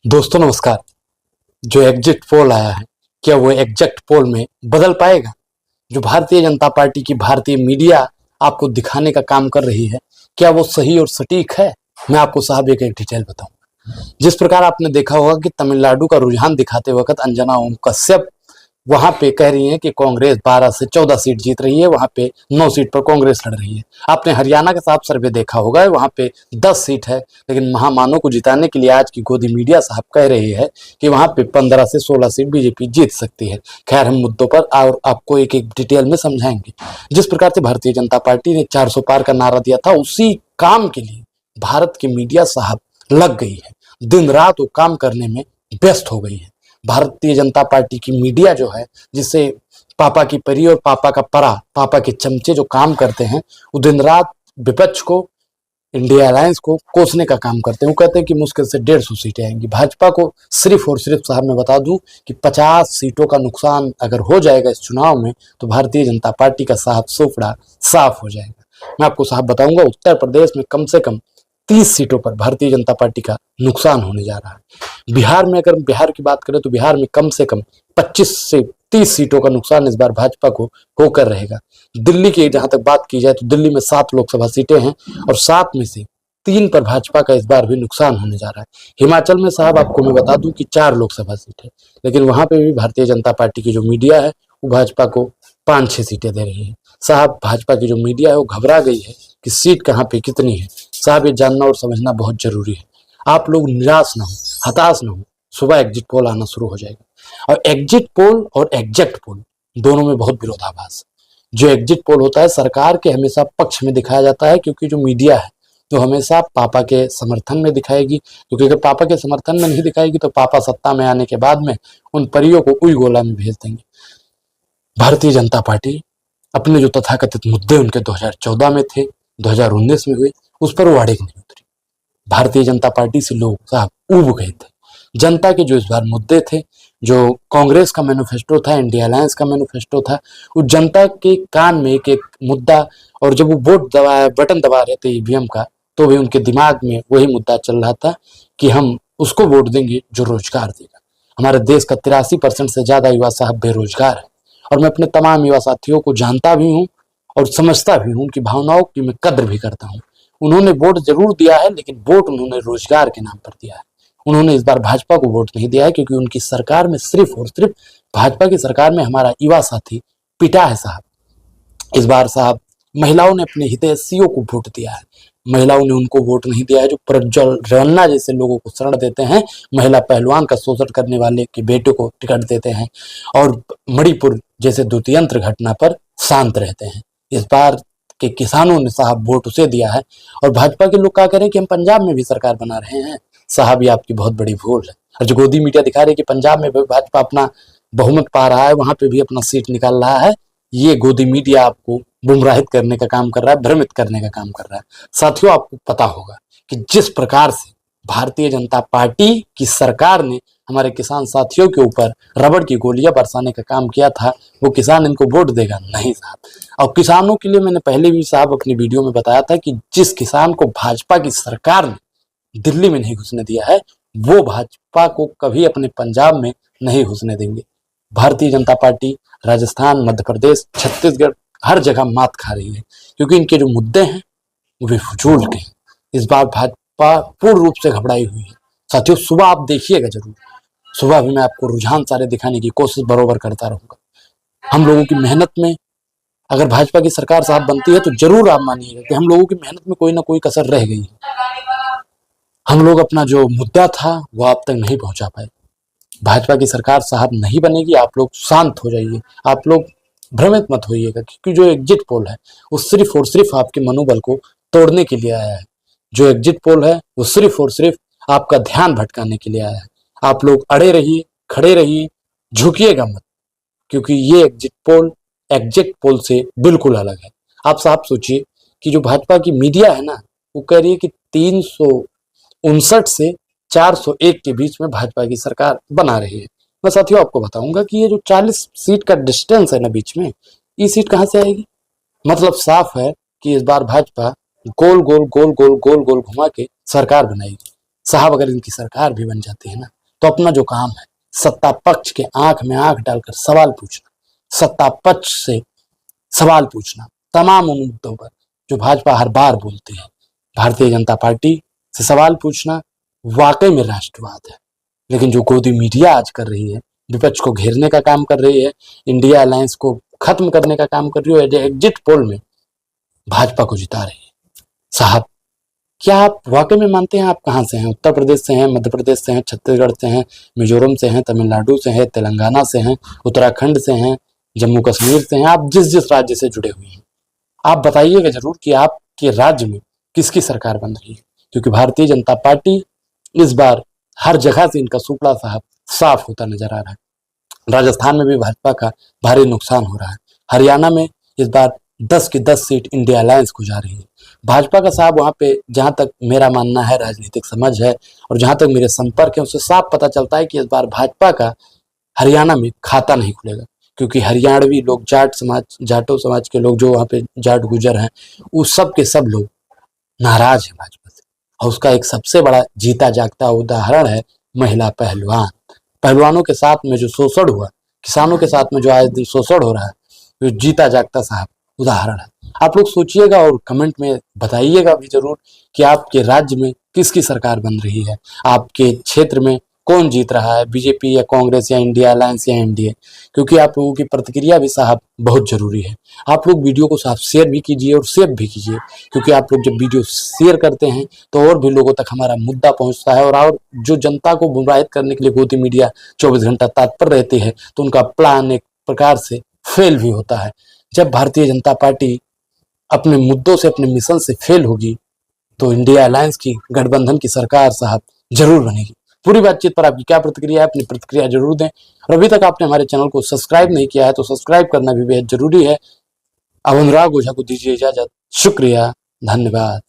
दोस्तों नमस्कार। जो एग्जिट पोल आया है, क्या वो एग्जैक्ट पोल में बदल पाएगा? जो भारतीय जनता पार्टी की भारतीय मीडिया आपको दिखाने का काम कर रही है, क्या वो सही और सटीक है? मैं आपको साहब एक एक डिटेल बताऊं। जिस प्रकार आपने देखा होगा कि तमिलनाडु का रुझान दिखाते वक्त अंजना ओम कश्यप वहां पे कह रही हैं कि कांग्रेस 12 से 14 सीट जीत रही है, वहां पे 9 सीट पर कांग्रेस लड़ रही है। आपने हरियाणा का साहब सर्वे देखा होगा, वहां पे 10 सीट है, लेकिन महामानव को जिताने के लिए आज की गोदी मीडिया साहब कह रही है कि वहां पे 15 से 16 सीट बीजेपी जीत सकती है। खैर, हम मुद्दों पर और आपको एक एक डिटेल में समझाएंगे। जिस प्रकार से भारतीय जनता पार्टी ने 400 पार का नारा दिया था, उसी काम के लिए भारत की मीडिया साहब लग गई है। दिन रात वो काम करने में व्यस्त हो गई है। भारतीय जनता पार्टी की मीडिया जो है, जिससे पापा की परी और पापा का परा, पापा के चमचे जो काम करते हैं, वो दिन रात विपक्ष को, इंडिया अलायंस को कोसने का काम करते हैं। वो कहते हैं कि मुश्किल से 150 सीटें आएंगी। भाजपा को सिर्फ और सिर्फ साहब मैं बता दूं कि 50 सीटों का नुकसान अगर हो जाएगा इस चुनाव में, तो भारतीय जनता पार्टी का साहब सोफड़ा साफ हो जाएगा। मैं आपको साहब बताऊंगा, उत्तर प्रदेश में कम से कम 30 सीटों पर भारतीय जनता पार्टी का नुकसान होने जा रहा है। बिहार में अगर बिहार की बात करें तो बिहार में कम से कम 25 से 30 सीटों का नुकसान इस बार भाजपा को होकर रहेगा। दिल्ली की जहां तक बात की जाए तो दिल्ली में 7 लोकसभा सीटें हैं और 7 में से 3 पर भाजपा का इस बार भी नुकसान होने जा रहा है। हिमाचल में साहब आपको मैं बता दूं कि 4 लोकसभा सीट है, लेकिन वहां पे भी भारतीय जनता पार्टी की जो मीडिया है वो भाजपा को 5-6 सीटें दे रही है। साहब भाजपा की जो मीडिया है वो घबरा गई है कि सीट कहाँ पे कितनी है। साहब ये जानना और समझना बहुत जरूरी है। आप लोग निराश ना हो, हताश ना हो। सुबह एग्जिट पोल आना शुरू हो जाएगा, और एग्जिट पोल और एग्जैक्ट पोल दोनों में बहुत विरोधाभास है। जो एग्जिट पोल होता है सरकार के हमेशा पक्ष में दिखाया जाता है, क्योंकि जो मीडिया है तो हमेशा पापा के समर्थन में दिखाएगी, क्योंकि अगर पापा के समर्थन में नहीं दिखाएगी तो पापा सत्ता में आने के बाद में उन परियों को उई गोला में भेज देंगे। भारतीय जनता पार्टी अपने जो तथाकथित मुद्दे उनके 2014 में थे, 2019 में हुए, उस पर वो अड़िग नहीं उतरी। भारतीय जनता पार्टी से लोग साहब ऊब गए थे। जनता के जो इस बार मुद्दे थे, जो कांग्रेस का मैनिफेस्टो था, इंडिया अलायंस का मैनिफेस्टो था, वो जनता के कान में एक एक मुद्दा, और जब वो वोट दबाया, बटन दबा रहे थे ईवीएम का, तो भी उनके दिमाग में वही मुद्दा चल रहा था कि हम उसको वोट देंगे जो रोजगार देगा। हमारे देश का 83% से ज्यादा युवा साहब बेरोजगार है, और मैं अपने तमाम युवा साथियों को जानता भी हूँ और समझता भी हूँ, उनकी भावनाओं की मैं कद्र भी करता हूँ। उन्होंने वोट जरूर दिया है, लेकिन वोट उन्होंने रोजगार के नाम पर दिया है। उन्होंने इस बार भाजपा को वोट नहीं दिया है, क्योंकि उनकी सरकार में सिर्फ और सिर्फ, भाजपा की सरकार में हमारा युवा साथी पिटा है साहब। इस बार साहब महिलाओं ने अपने हितैषियों को वोट दिया है। महिलाओं ने उनको वोट नहीं दिया है जो प्रज्वल रन्ना जैसे लोगों को शरण देते हैं, महिला पहलवान का शोषण करने वाले के बेटे को टिकट देते हैं, और मणिपुर जैसे द्वितीयंत्र घटना पर शांत रहते हैं। इस बार के किसानों ने साहब वोट उसे दिया है, और भाजपा के लोग क्या करें कि हम पंजाब में भी सरकार बना रहे हैं। साहब ये आपकी बहुत बड़ी भूल है। और जो गोदी मीडिया दिखा रही है कि पंजाब में भी भाजपा अपना बहुमत पा रहा है, वहां पे भी अपना सीट निकाल रहा है, ये गोदी मीडिया आपको गुमराहित करने का काम कर रहा है, भ्रमित करने का काम कर रहा है। साथियों, आपको पता होगा कि जिस प्रकार से भारतीय जनता पार्टी की सरकार ने हमारे किसान साथियों के ऊपर रबड़ की गोलियां बरसाने का काम किया था, वो किसान इनको वोट देगा नहीं साहब। और किसानों के लिए मैंने पहले भी साहब अपनी वीडियो में बताया था कि जिस किसान को भाजपा की सरकार ने दिल्ली में नहीं घुसने दिया है, वो भाजपा को कभी अपने पंजाब में नहीं घुसने देंगे। भारतीय जनता पार्टी राजस्थान, मध्य प्रदेश, छत्तीसगढ़ हर जगह मात खा रही है, क्योंकि इनके जो मुद्दे हैं वो बेफजूल के हैं। इस बार भाजपा पूर्ण रूप से घबराई हुई है। साथियों, सुबह आप देखिएगा जरूर, सुबह भी मैं आपको रुझान सारे दिखाने की कोशिश बरोबर करता रहूंगा। हम लोगों की मेहनत में अगर भाजपा की सरकार साहब बनती है तो जरूर आप मानिएगा कि हम लोगों की मेहनत में कोई ना कोई कसर रह गई है। हम लोग अपना जो मुद्दा था वो आप तक नहीं पहुंचा पाए। भाजपा की सरकार साहब नहीं बनेगी, आप लोग शांत हो जाइए, आप लोग भ्रमित मत होइएगा, क्योंकि जो एग्जिट पोल है वो सिर्फ और सिर्फ आपके मनोबल को तोड़ने के लिए आया है। जो एग्जिट पोल है वो सिर्फ और सिर्फ आपका ध्यान भटकाने के लिए आया है। आप लोग अड़े रहिए, खड़े रहिए, झुकिएगा मत, क्योंकि ये एग्जिट पोल से बिल्कुल अलग है। आप साहब सोचिए कि जो भाजपा की मीडिया है ना, वो कह रही है कि 359 से 401 के बीच में भाजपा की सरकार बना रही है। मैं साथियों आपको बताऊंगा कि ये जो 40 सीट का डिस्टेंस है ना बीच में, ये सीट कहां से आएगी? मतलब साफ है कि इस बार भाजपा गोल गोल गोल गोल गोल गोल घुमा के सरकार बनाएगी। साहब अगर इनकी सरकार भी बन जाती है ना, तो अपना जो काम है सत्ता पक्ष के आंख में आंख डालकर सवाल पूछना, सत्ता पक्ष से सवाल पूछना, तमाम उन मुद्दों पर जो भाजपा हर बार बोलती है, भारतीय जनता पार्टी से सवाल पूछना वाकई में राष्ट्रवाद है। लेकिन जो गोदी मीडिया आज कर रही है, विपक्ष को घेरने का काम कर रही है, इंडिया अलायंस को खत्म करने का काम कर रही है, एग्जिट पोल में भाजपा को जिता रही है। साहब, क्या आप वाकई में मानते हैं आप कहाँ से हैं? उत्तर प्रदेश से हैं, मध्य प्रदेश से हैं, छत्तीसगढ़ से हैं, मिजोरम से हैं, तमिलनाडु से हैं, तेलंगाना से हैं, उत्तराखंड से हैं, जम्मू कश्मीर से हैं, आप जिस जिस राज्य से जुड़े हुए हैं, आप बताइएगा जरूर कि आपके राज्य में किसकी सरकार बन रही है। क्योंकि भारतीय जनता पार्टी इस बार हर जगह से इनका सुपड़ा साहब साफ होता नजर आ रहा है। राजस्थान में भी भाजपा का भारी नुकसान हो रहा है। हरियाणा में इस बार 10 की 10 सीट इंडिया अलायंस को जा रही है। भाजपा का साहब वहां पे, जहां तक मेरा मानना है, राजनीतिक समझ है और जहां तक मेरे संपर्क है, उससे साफ पता चलता है कि इस बार भाजपा का हरियाणा में खाता नहीं खुलेगा। क्योंकि हरियाणवी लोग, जाटो समाज के लोग जो वहां पे जाट गुजर हैं, वो सब के सब लोग नाराज है भाजपा से। और उसका एक सबसे बड़ा जीता जागता उदाहरण है महिला पहलवान। पहलवानों के साथ में जो शोषण हुआ, किसानों के साथ में जो आज दिन शोषण हो रहा है, जो जीता जागता साहब उदाहरण है। आप लोग सोचिएगा और कमेंट में बताइएगा भी जरूर कि आपके राज्य में किसकी सरकार बन रही है, आपके क्षेत्र में कौन जीत रहा है, बीजेपी या कांग्रेस या इंडिया अलायंस या एनडीए। क्योंकि आप लोगों की प्रतिक्रिया भी साहब बहुत जरूरी है। आप लोग वीडियो को साहब शेयर भी कीजिए और सेव भी कीजिए, क्योंकि आप लोग जब वीडियो शेयर करते हैं तो और भी लोगों तक हमारा मुद्दा पहुंचता है। और जो जनता को गुमराह करने के लिए गोदी मीडिया 24 घंटा तत्पर रहती है, तो उनका प्लान एक प्रकार से फेल भी होता है। जब भारतीय जनता पार्टी अपने मुद्दों से, अपने मिशन से फेल होगी, तो इंडिया अलायंस की गठबंधन की सरकार साहब जरूर बनेगी। पूरी बातचीत पर आपकी क्या प्रतिक्रिया है? अपनी प्रतिक्रिया जरूर दें। और अभी तक आपने हमारे चैनल को सब्सक्राइब नहीं किया है तो सब्सक्राइब करना भी बेहद जरूरी है। अब अनुराग ओझा को दीजिए इजाजत। शुक्रिया, धन्यवाद।